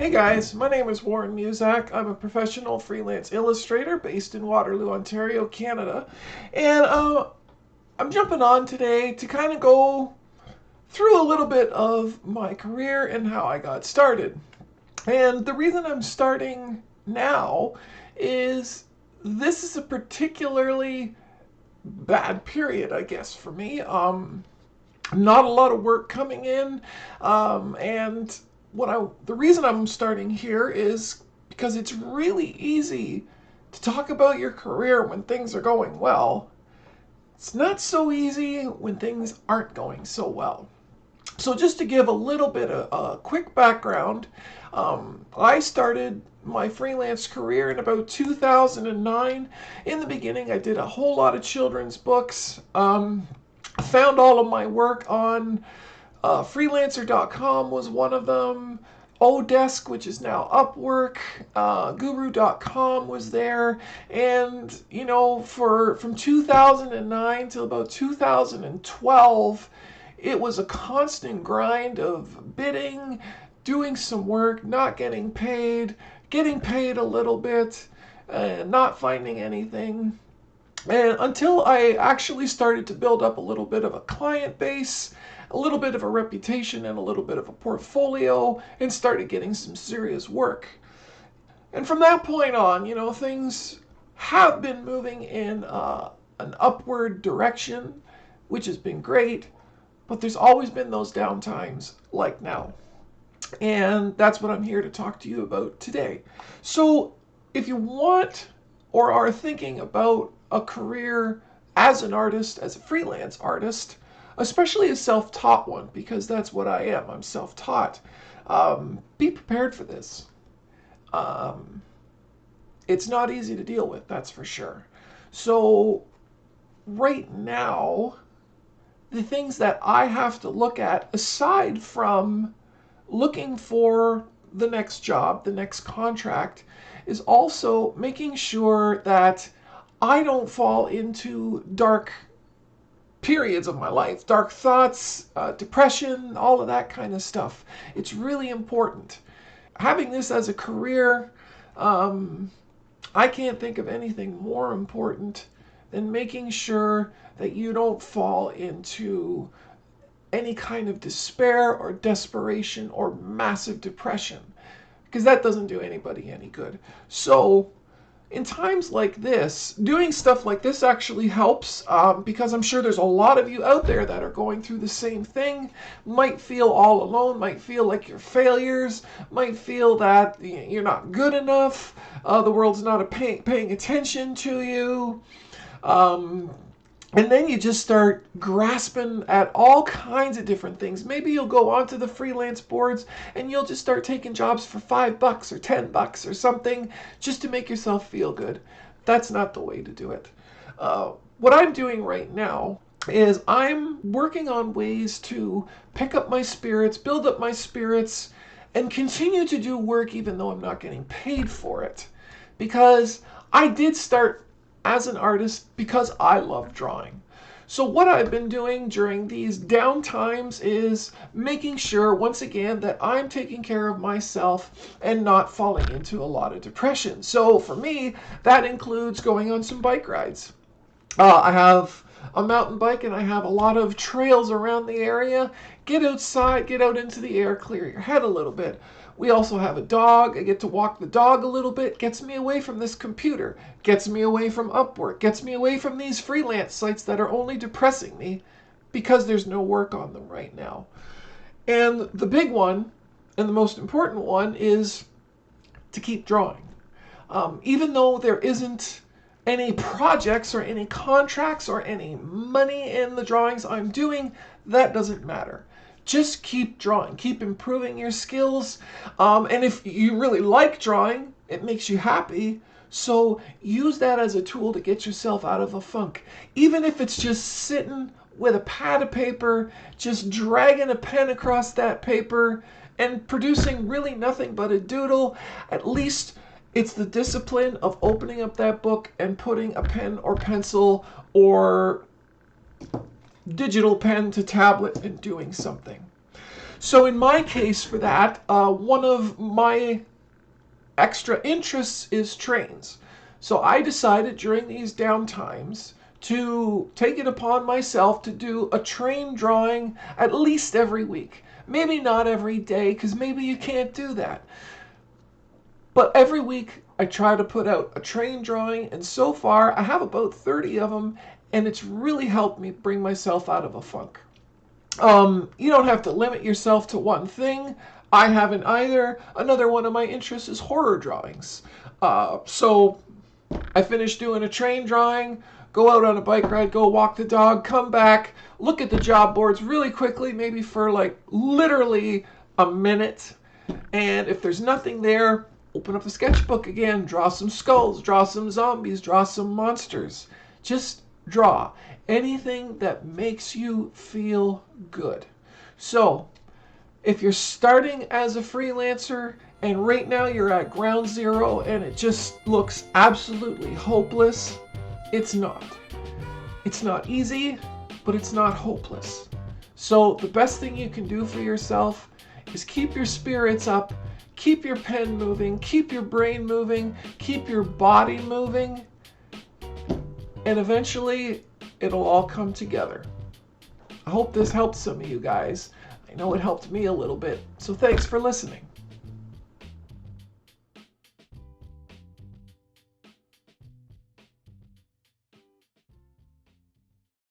Hey guys, my name is Warren Muzak. I'm a professional freelance illustrator based in Waterloo, Ontario, Canada. And I'm jumping on today to kind of go through a little bit of my career and how I got started. And the reason I'm starting now is this is a particularly bad period, I guess, for me. Not a lot of work coming in, and the reason I'm starting here is because it's really easy to talk about your career when things are going well. It's not so easy when things aren't going so well. So just to give a little bit of a quick background, I started my freelance career in about 2009. In the beginning, I did a whole lot of children's books. Found all of my work on freelancer.com was one of them. Odesk, which is now Upwork, Guru.com was there, and from 2009 till about 2012, it was a constant grind of bidding, doing some work, not getting paid a little bit, not finding anything. And until I actually started to build up a little bit of a client base, a little bit of a reputation, and a little bit of a portfolio, and started getting some serious work. And from that point on, things have been moving in an upward direction, which has been great, but there's always been those down times like now. And that's what I'm here to talk to you about today. So, if you want or are thinking about a career as an artist, as a freelance artist, especially a self taught one, because that's what I am, I'm self taught, be prepared for this. Um, it's not easy to deal with, that's for sure. So, right now, the things that I have to look at, aside from looking for the next job, the next contract, is also making sure that I don't fall into dark periods of my life, dark thoughts, depression, all of that kind of stuff. It's really important. Having this as a career, um, I can't think of anything more important than making sure that you don't fall into any kind of despair or desperation or massive depression, because that doesn't do anybody any good. So, in times like this, doing stuff like this actually helps, because I'm sure there's a lot of you out there that are going through the same thing, might feel all alone, might feel like you're failures, might feel that you're not good enough, the world's not paying attention to you. Um, and then you just start grasping at all kinds of different things. Maybe you'll go onto the freelance boards and you'll just start taking jobs for $5 or $10 or something just to make yourself feel good. That's not the way to do it. What I'm doing right now is I'm working on ways to pick up my spirits, build up my spirits, and continue to do work even though I'm not getting paid for it. Because I did start as an artist because I love drawing. So what I've been doing during these down times is making sure, once again, that I'm taking care of myself and not falling into a lot of depression. So for me, that includes going on some bike rides. I have a mountain bike and I have a lot of trails around the area. Get outside, get out into the air, clear your head a little bit. We also have a dog. I get to walk the dog a little bit. Gets me away from this computer. Gets me away from Upwork. Gets me away from these freelance sites that are only depressing me because there's no work on them right now. And the big one, and the most important one, is to keep drawing. Even though there isn't any projects or any contracts or any money in the drawings I'm doing, that doesn't matter. Just keep drawing, keep improving your skills. And if you really like drawing, it makes you happy. So use that as a tool to get yourself out of a funk. Even if it's just sitting with a pad of paper, just dragging a pen across that paper and producing really nothing but a doodle, at least it's the discipline of opening up that book and putting a pen or pencil or digital pen to tablet and doing something. So in my case for that, one of my extra interests is trains. So I decided during these downtimes to take it upon myself to do a train drawing at least every week. Maybe not every day, because maybe you can't do that. But every week I try to put out a train drawing, and so far I have about 30 of them, and it's really helped me bring myself out of a funk. You don't have to limit yourself to one thing. I haven't either. Another one of my interests is horror drawings. So I finish doing a train drawing, go out on a bike ride, go walk the dog, come back, look at the job boards really quickly, maybe for like literally a minute. And if there's nothing there, open up the sketchbook again, draw some skulls, draw some zombies, draw some monsters. Just draw anything that makes you feel good. So, if you're starting as a freelancer and right now you're at ground zero and it just looks absolutely hopeless, it's not. It's not easy, but it's not hopeless. So the best thing you can do for yourself is keep your spirits up, keep your pen moving, keep your brain moving, keep your body moving, and eventually it'll all come together. I hope this helped some of you guys. I know it helped me a little bit, so thanks for listening.